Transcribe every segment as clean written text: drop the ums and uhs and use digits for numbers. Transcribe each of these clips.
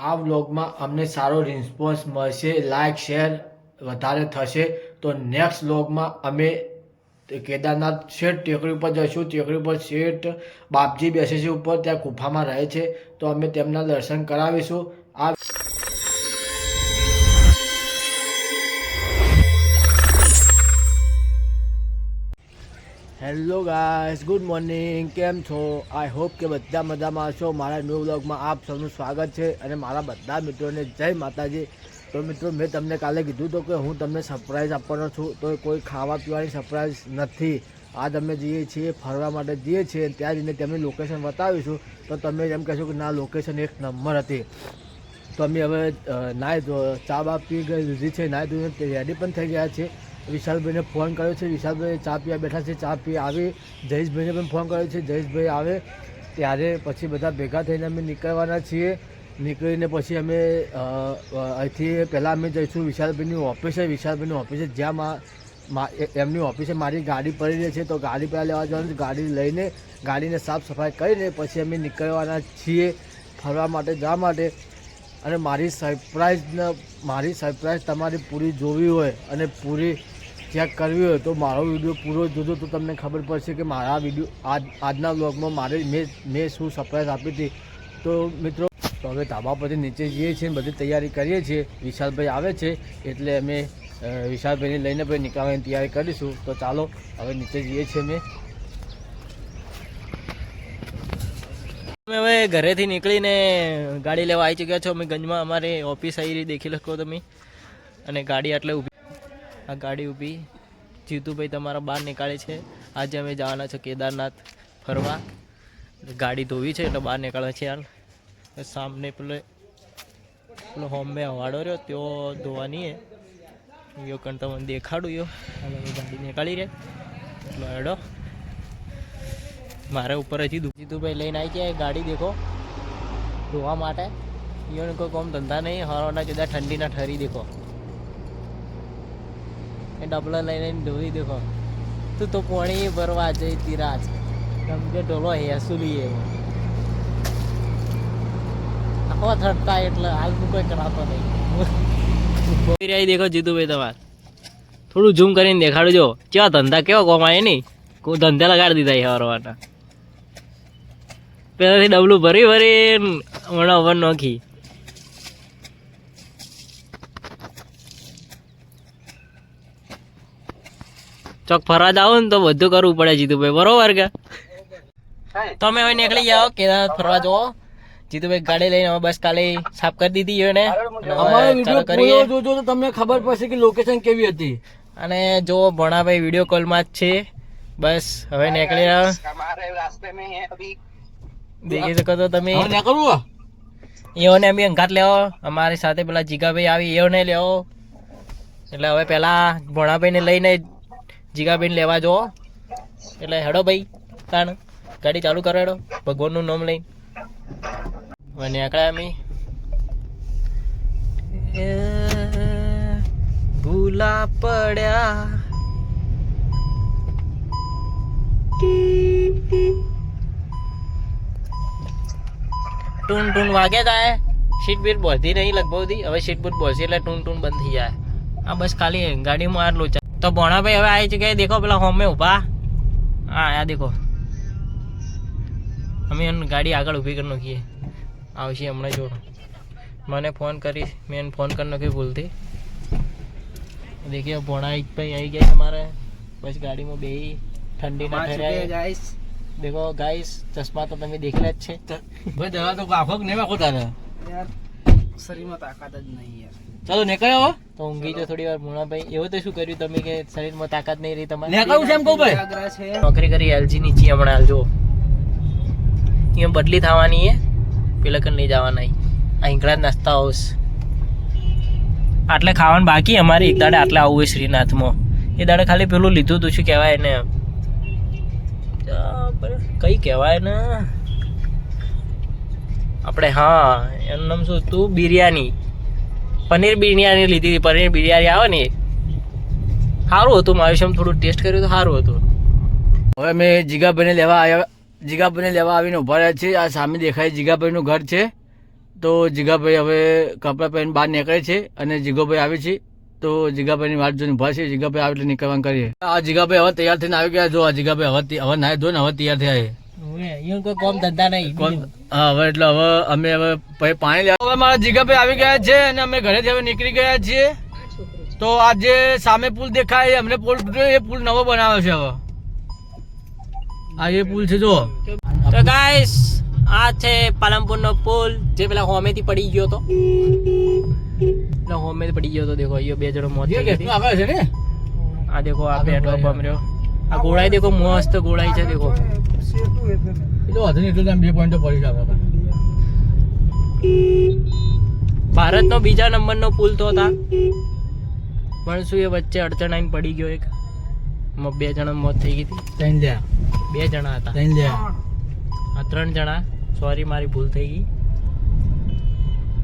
આ વ્લોગમાં અમને સારો રિસ્પોન્સ મળશે, લાઇક શેર વધારે થશે તો નેક્સ્ટ વ્લોગમાં અમે કેદારનાથ શેઠ ટેકરી ઉપર જઈશું. ટેકરી ઉપર શેઠ બાપજી બેસે છે ઉપર, ત્યાં ગુફામાં રહે છે તો અમે તેમના દર્શન કરાવીશું. આ હેલો ગાઈસ, ગુડ મોર્નિંગ. કેમ છો? આઈ હોપ કે બધા મજામાં હશો. મારા ન્યૂ વ્લોગમાં આપ સૌનું સ્વાગત છે અને મારા બધા મિત્રોને જય માતાજી. તો મિત્રો, મેં તમને કાલે કીધું હતું કે હું તમને સરપ્રાઈઝ આપવાનો છું, તો કોઈ ખાવા પીવાની સરપ્રાઈઝ નથી. આજ અમે જઈએ છીએ ફરવા માટે જઈએ છીએ, ત્યાં જઈને તેમની લોકેશન બતાવીશું. તો તમે એમ કહેશો કે ના, લોકેશન એક નંબર હતી. તો અમે હવે ચા બા પી લીધી છે, નાહી ધોઈને રેડી પણ થઈ ગયા છે. વિશાલભાઈને ફોન કર્યો છે, વિશાલભાઈ ચા પીવા બેઠા છે, ચા પી આવી. જયેશભાઈને પણ ફોન કર્યો છે, જયેશભાઈ આવે ત્યારે પછી બધા ભેગા થઈને અમે નીકળવાના છીએ. નીકળીને પછી અમે અહીંથી પહેલાં અમે જઈશું વિશાલભાઈની ઓફિસે. વિશાલભાઈની ઓફિસે જ્યાં એમની ઓફિસે મારી ગાડી પડી રહી છે, તો ગાડી પહેલાં લેવા જવાનું. ગાડી લઈને ગાડીને સાફ સફાઈ કરીને પછી અમે નીકળવાના છીએ ફરવા માટે, જવા માટે. અને મારી સરપ્રાઈઝ તમારી પૂરી જોવી હોય અને પૂરી ચેક કરવી હોય તો મારો વિડીયો પૂરો જોજો, તો તમને ખબર પડશે કે મારા વિડીયો આજના વ્લોગમાં મેં શું સરપ્રાઈઝ આપી હતી. તો મિત્રો, તો હવે ધાબા પરથી નીચે જઈએ છીએ, બધી તૈયારી કરીએ છીએ. વિશાલભાઈ આવે છે એટલે અમે વિશાલભાઈને લઈને પછી નીકળવાની તૈયારી કરીશું. તો ચાલો હવે નીચે જઈએ છીએ. અમે હવે ઘરેથી નીકળીને ગાડી લેવા આવી ચૂક્યા છો. અમે ગંજમાં અમારે ઓફિસ આવી રહી, દેખી શકો તમે. અને ગાડી આટલે ઊભી, આ ગાડી ઊભી જીતુભાઈ તમારા બહાર નીકાળે છે. આજે અમે જવાના છે કેદારનાથ ફરવા. ગાડી ધોવી છે એટલે બહાર નીકળે છે. હાલ સામને પેલો હોમે હવાડો રહ્યો તેઓ ધોવાની હે, યો કણ તમને દેખાડું. યો ગાડી નીકાળી રહે એટલો હેડો. મારે ઉપર હજી જીતુભાઈ લઈને આવી ગયા ગાડી, દેખો ધોવા માટે. ઈઓને કોઈ કોમ ધંધા નહીં, હવાના જુદા ઠંડીના ઠરી દેખો, એ ડબલા લઈને ધોવી દેખો. તું તો પાણી ભરવા જઈ તિરાજ ગમકે ઢોલો હેસુલી આખો થરતા એટલે હાલ તું કોઈ કરાતો નહીં. દેખો જીતુભાઈ તમારે થોડું ઝૂમ કરીને દેખાડજો કેવા ધંધા, કેવા કોમ આવે નહીં. કોઈ ધંધા લગાડી દીધા હવારના. પહેલાથી ડબલું ભરી હમણાં ઓવર નોખી. ચોક ફરવા જાવ ને તો બધું કરવું પડે જીતુભાઈ, બરોબર કે? તમે હવે નીકળી જાઓ કેદારનાથ ફરવા જવો. જીતુભાઈ ગાડી લઈને હવે બસ કાલે સાફ કરી દીધી એને. તમને ખબર પડશે કે લોકેશન કેવી હતી. અને જો ભણાભાઈ વિડીયો કોલમાં જ છે. બસ હવે નીકળી રહ્યા, દેખી શકો તો તમે. એઓને અમે અંગાત લેવો, અમારી સાથે પેલા જીગાભાઈ આવી એઓને લેવો. એટલે હવે પેલા ભણાભાઈને લઈને જીગાભાઈને લેવા જવો. એટલે હેડો ભાઈ, તાણ ગાડી ચાલુ કરો, હેડો ભગવાનનું નામ લઈને. હવે નીકળ્યા અમે. ભૂલા પડ્યા ટૂન ટૂન વાગે જાય. સીટ બીટ બોલતી નહીં લગભગ. હવે સીટ બીટ બોલશે એટલે ટૂન ટૂન બંધ થઈ જાય. આ બસ ખાલી ગાડીમાં આટલું. તો ભણાભાઈ હવે આવી ચૂક્યા, દેખો પેલા હોમે ઊભા. હા આ દેખો, અમે ગાડી આગળ ઊભી કરી નાખીએ, આવશે હમણાં. જોડો મને ફોન કરી, મેં ફોન કરી નાખ્યો ભૂલથી. દેખીએ ભણાભાઈ આવી ગયા અમારે. બસ ગાડીમાં બે ઠંડીના ઠર્યા. દેખો ગાઈસ, ચશ્મા તો તમે દેખેલા જ છે. ભાઈ દવા તો આખો નહીં આખો તારે યાર, શરીરમાં તાકાત જ નહીં યાર. ચાલો નીકળ્યો. તો ઊંઘી જો થોડી વાર. મુણાભાઈ એવું તો શું કર્યું તમે કે શરીરમાં તાકાત નહીં રહી તમારે? નીકળવું છે એમ કહું ભાઈ. નોકરી કરી એલજી નીચે હમણાં હાલ જો અહીંયા બદલી થવાની હે, પેલા કન લઈ જવાના. આ ઈંકડા નાસ્તા હાઉસ આટલે ખાવાનું બાકી અમારે. એક દાડે આટલે આવવું હોય શ્રીનાથમાં. એ દાડે ખાલી પેલું લીધું હતું, શું કહેવાય એને, કઈ કહેવાય ને આપણે, હા એનું નામ શું હતું, બિરયાની, પનીર બિરયાની લીધી હતી. પનીર બિરયાની આવે ને, સારું હતું. મારું છે થોડું ટેસ્ટ કર્યું તો સારું હતું. હવે મેં જીગાભાઈને લેવા આવીને ઉભા રહ્યા છે. આ સામે દેખાય જીગાભાઈનું ઘર છે. તો જીગાભાઈ હવે કપડાં પહેરીને બહાર નીકળે છે અને જીગોભાઈ આવે છે. તો જીગાભાઈની વાત જોઈને ઉભા છે. જીગાભાઈ આવે એટલે નીકળવાનું કરીએ. આ જીગાભાઈ હવે તૈયાર થઈને આવી ગયા. જો આ જીગાભાઈ હવે નાહી ધોઈને હવે તૈયાર થયા છે. કોઈ કોમ ધંધા નહીં. હા હવે એટલે હવે અમે હવે પાણી લેવા હવે મારા જીગાભાઈ આવી ગયા છે અને અમે ઘરેથી હવે નીકળી ગયા છીએ. તો આ જે સામે પુલ દેખાય અમને પુલ એ પુલ નવો બનાવ્યો છે. હવે આ એ પુલ છે જો. તો ગાઈસ આ છે પાલનપુર નો પુલ જે પેલા હોમેથી પડી ગયો હતો. પેલા હોમેથી પડી ગયો હતો. દેખો અહીંયા બે જણો મોત થઈ ગઈ. આગળ છે ને આ દેખો આ પેટ્રોલ પંપ રહ્યો. આ ગોળાઈ દેખો મસ્ત ગોળાઈ છે. દેખો એટલો વધુ એટલું તમે 2 પોઈન્ટ પડી જાવ. ભારતનો બીજા નંબરનો પુલ તો હતા પણ શું એ વચ્ચે અડચણ આવીને પડી ગયો એક. એમાં 2 જણા મોત થઈ ગઈ હતી. 2 જણા હતા. 3 જણા. સોરી મારી ભૂલ થઈ ગઈ.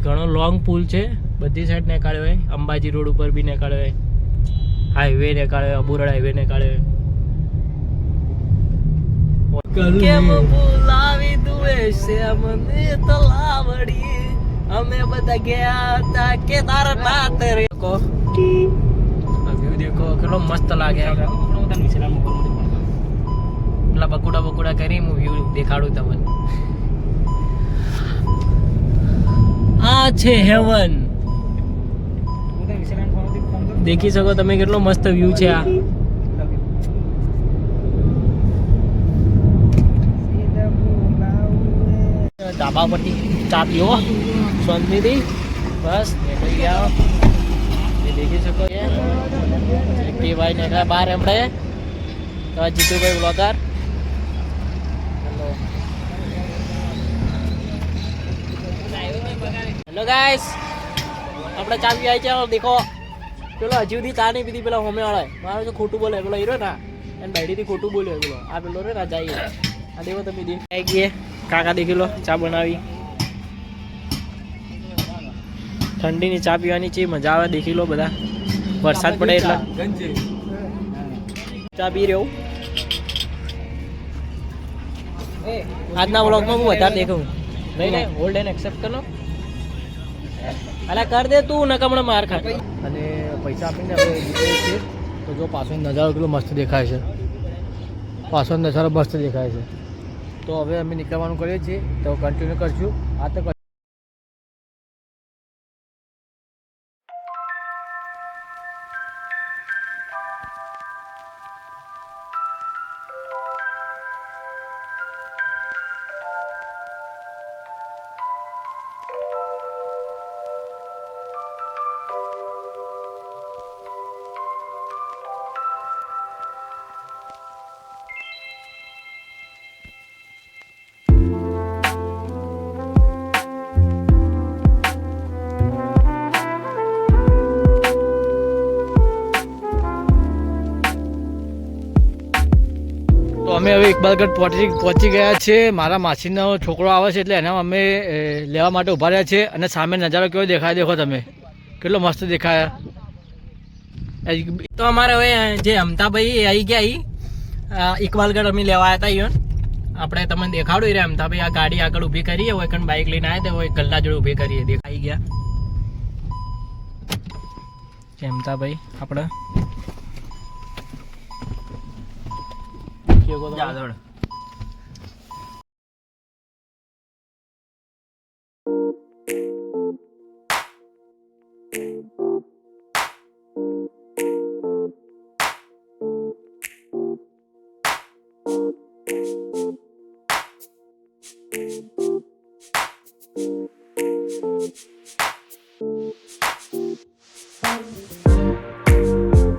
ઘણો લોંગ પુલ છે. બધી સાઈડ નીકાળ્યો હોય. અંબાજી રોડ ઉપર બી નીકાળ્યો હોય. હાઈવે નીકાળ્યો. અબુરડ હાઈવે નીકાળ્યો. કેમ બોલાવી તું મને તલાવડી અમે બધા ગયા હતા કેદારનાથ રે. દેખો કેટલો મસ્ત લાગે. પેલા બકુડા કરી હું વ્યૂ દેખાડું તમને. આ છે હેવન. દેખી શકો તમે કેટલો મસ્ત વ્યૂ છે. આ ધાબા પરથી ચા પીવો શાંતિથી. બસ નીકળી ગયા. એ દેખી શકો કે ભાઈ નીકળ્યા બહાર એમણે. તો જીતુભાઈ બ્લોગર. હેલો ગાઈસ આપણે ચા પી આવી છે. દેખો પેલો હજી સુધી ચા નહીં પીધી. પેલા હોમે વાળા મારો તો ખોટું બોલે. પેલો હીરો ના એને બાઈડીથી ખોટું બોલ્યો. પેલો આ પેલો રે ના જાય. આ દેખો તમે આવી ગયે. કાકા દેખી લો ચા બનાવી. ઠંડીની ચા પીવાની છે મજા આવે. દેખી લો બધા વરસાદ પડે એટલે ચા પી રહ્યો. આજના વ્લોગમાં હું વધારે દેખું નહીં ને. હોલ્ડ એન્ડ એક્સેપ્ટ કરો. અલા કર દે તું નકમણે માર ખા. અને પૈસા આપીને હવે નીકળીએ છીએ. તો જો પાછો નજારો કેટલો મસ્ત દેખાય છે. પાછો નજારો મસ્ત દેખાય છે. તો હવે અમે નીકળવાનું કરીએ છીએ. તો કન્ટિન્યુ કરશું. આ તો અમે હવે ઇકબાલગઢ પહોંચી ગયા છે. મારા માસીનો છોકરો આવે છે એટલે એના અમે લેવા માટે ઊભા રહ્યા છે. અને સામે નજારો કેવો દેખાય દેખો તમે. કેટલો મસ્ત દેખાય. તો અમારે હવે જે અમતાભાઈ આવી ગયા ઇકબાલગઢ અમે લેવા આવ્યા હતા. ઈવન આપણે તમને દેખાડું રે અમતાભાઈ આ ગાડી આગળ ઊભી કરીએ. હોય કણ બાઇક લઈને આવ્યા હોય ગલ્લા જોડે ઊભી કરીએ. દેખાઈ ગયા અમતાભાઈ આપણે. જાદળ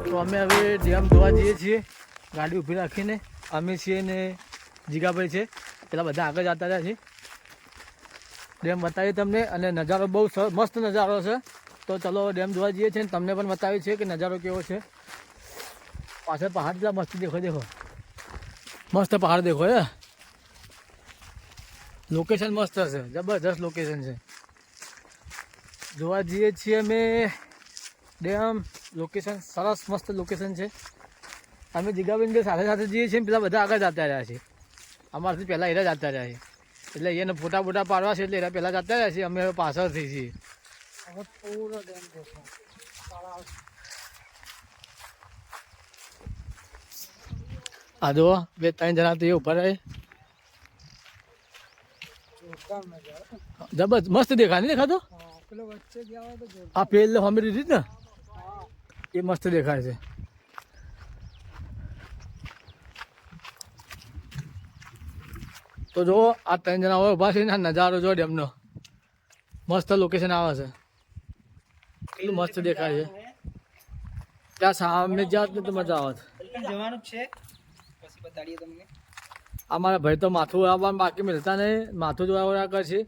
તો અમે હવે ડેમ જોવા જઈએ છીએ. ગાડી ઊભી રાખીને અમે છીએ ને જીગાભાઈ છે. પેલા બધા આગળ જતા રહ્યા છે. ડેમ બતાવીએ તમને. અને નજારો બહુ મસ્ત નજારો છે. તો ચલો ડેમ જોવા જઈએ છીએ. તમને પણ બતાવીએ છીએ કે નજારો કેવો છે. પાછળ પહાડ એટલા મસ્ત દેખો. મસ્ત પહાડ દેખો. લોકેશન મસ્ત છે. જબરદસ્ત લોકેશન છે. જોવા જઈએ છીએ અમે ડેમ. લોકેશન સરસ મસ્ત લોકેશન છે. અમે જીગાબેન સાથે સાથે જઈએ છીએ. પેલા બધા આગળ જતા રહ્યા છે. અમારાથી પહેલાં એરા જતા રહ્યા છે. એટલે એને ફોટા બોટા પાડવા છે એટલે એના પહેલાં જતા રહ્યા છીએ, અમે હવે પાછળ થઈ છીએ. હવે પૂરો ડેમ દેખો તળાવ આ જો 2-3 જણા તો એ ઉપર રહે જોરદાર નજારો. જબરજસ્ત મસ્ત દેખાય નહીં દેખાતો? પેલો વચ્ચે ગયા હોય તો જોરદાર. આ પેલ હમી દીધી ને હા એ મસ્ત દેખાય છે. તો જો આ 3 જણા હોય ઉભા છે ને, આ નજારો જો ડેમનો મસ્ત લોકેશન આવે છે, કેટલું મસ્ત દેખાય છે. ત્યાં સામે જાત ને તો મજા આવે છે. જવાનું છે પછી બતાડીએ તમને. અમારા ભાઈ તો માથું આવવાનું બાકી મિલતા નહીં, માથું જોવા કરશે.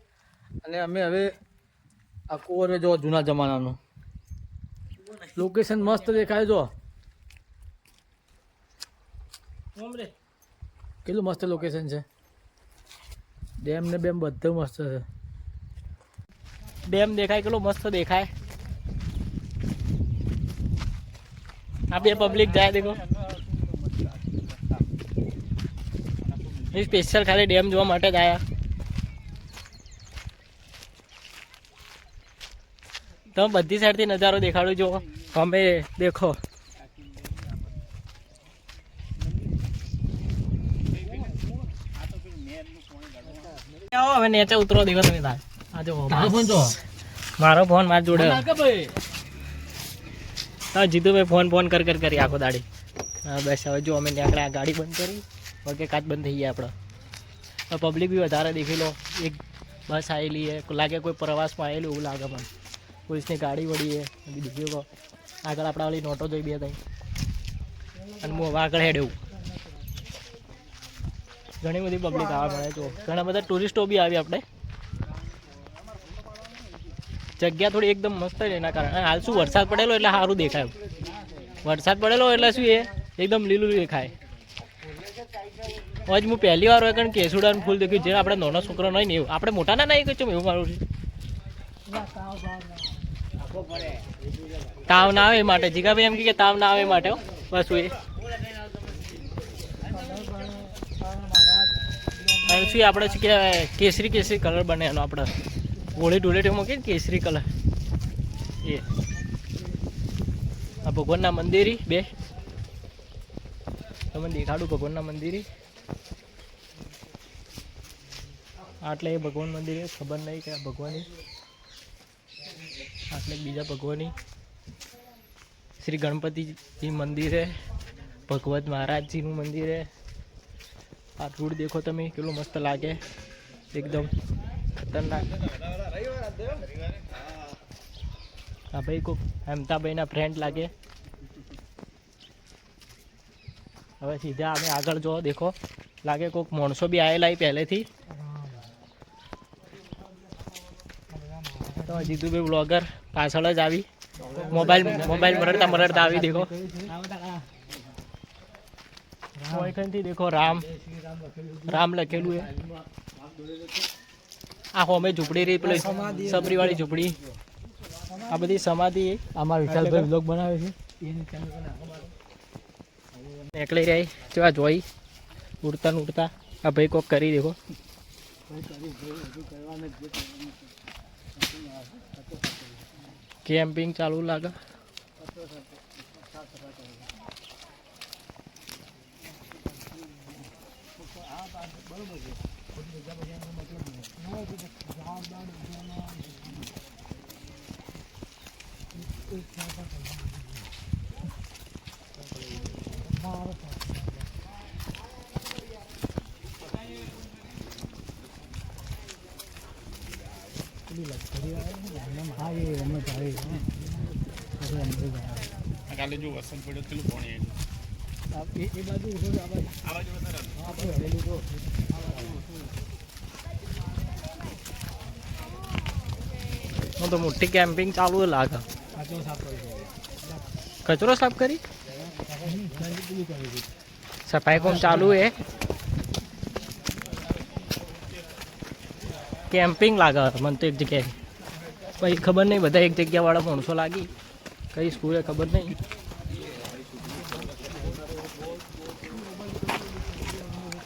અને અમે હવે આ કોરે જો જૂના જમાનાનું લોકેશન મસ્ત દેખાય. જો કેટલું મસ્ત લોકેશન છે. ડેમ ને બેમ બધું મસ્ત છે. ડેમ દેખાય, કેટલો મસ્ત દેખાય. આ બે પબ્લિક જાય દેખો, એ સ્પેશિયલ ખાલી ડેમ જોવા માટે જ આવ્યા. તમે બધી સાઈડથી નજારો દેખાડો જો, અમે દેખો. આવો હવે નીચે ઉતરો દેખો તમે તાર. આ જો મારો ફોન મારી જોડે. હા જીતુભાઈ ફોન કરી આખો દાડી. હા બસ હવે જો અમે નીકળ્યા, ગાડી બંધ કરી વગે કાચ બંધ થઈ ગયા આપણે. પબ્લિક બી વધારે દેખી લો. એક બસ આવેલી છે, લાગે કોઈ પ્રવાસમાં આવેલું એવું લાગે. પણ પોલીસની ગાડી વળી છે બીજું આગળ આપણા વાળી નોટો જોઈ બે થઈ. અને હું હવે આગળ હેડ એવું ઘણી બધી પબ્લિક આવવા મળે. જો ઘણા બધા ટુરિસ્ટો બી આવી આપણે. જગ્યા થોડી એકદમ મસ્ત છે એના કારણે. હાલ શું વરસાદ પડેલો એટલે સારું દેખાય. વરસાદ પડેલો એટલે શું એ એકદમ લીલું દેખાય. આજ હું પહેલી વાર હોય કારણ કેસુડાનું ફૂલ દેખ્યું, જે આપણે નાનો છોકરો નહીં ને એવું. આપણે મોટા ના નહીં કહ્યું એવું મારું છે. તાવ ના આવે એ માટે જીગાભાઈ એમ કે તાવ ના આવે એ માટે બસ એ. અને શું આપણે શું કહેવાય કેસરી કલર બને એનો. આપણે હોળી ધૂળેટીમાં કે કેસરી કલર એ. આ ભગવાનના મંદિરી બે તમને દેખાડું. ભગવાનના મંદિરી આટલે એ ભગવાન મંદિર ખબર નહીં કે ભગવાનની. આટલે બીજા ભગવાનની શ્રી ગણપતિજી મંદિર છે, ભગવત મહારાજજીનું મંદિર છે. આ રોડ દેખો તમે કેટલું મસ્ત લાગે, એકદમ ખતરનાક. હા ભાઈ કોક અમતાભાઈના ફ્રેન્ડ લાગે. હવે સીધા અમે આગળ જો દેખો, લાગે કોઈક માણસો બી આવેલા પહેલેથી. તો જીતુભાઈ બ્લોગર પાછળ જ આવી, મોબાઈલ મરડતા આવી દેખો. ઓળખણથી દેખો રામ લખેલું છે. આ હોમે ઝૂંપડી રહી પેલી સબરીવાળી ઝૂંપડી. આ બધી સમાધિ અમારા વિશાલભાઈ બ્લોગ બનાવે છે. નીકળી રહી કેવા જોઈ ઉડતા આ ભાઈ કોક કરી દેખો. કેમ્પિંગ ચાલુ લાગે. કાલે જો વરસાદ પડ્યો કેટલું પાણી એ બાજુ તો મોટી કેમ્પિંગ ચાલુ લાગે. કચરો સાફ કરી સફાઈ કામ ચાલુ હે. કેમ્પિંગ લાગે મને તો એક જગ્યાએ. પછી ખબર નહીં બધા એક જગ્યા વાળા માણસો લાગી કઈ સ્કૂલે ખબર નહીં.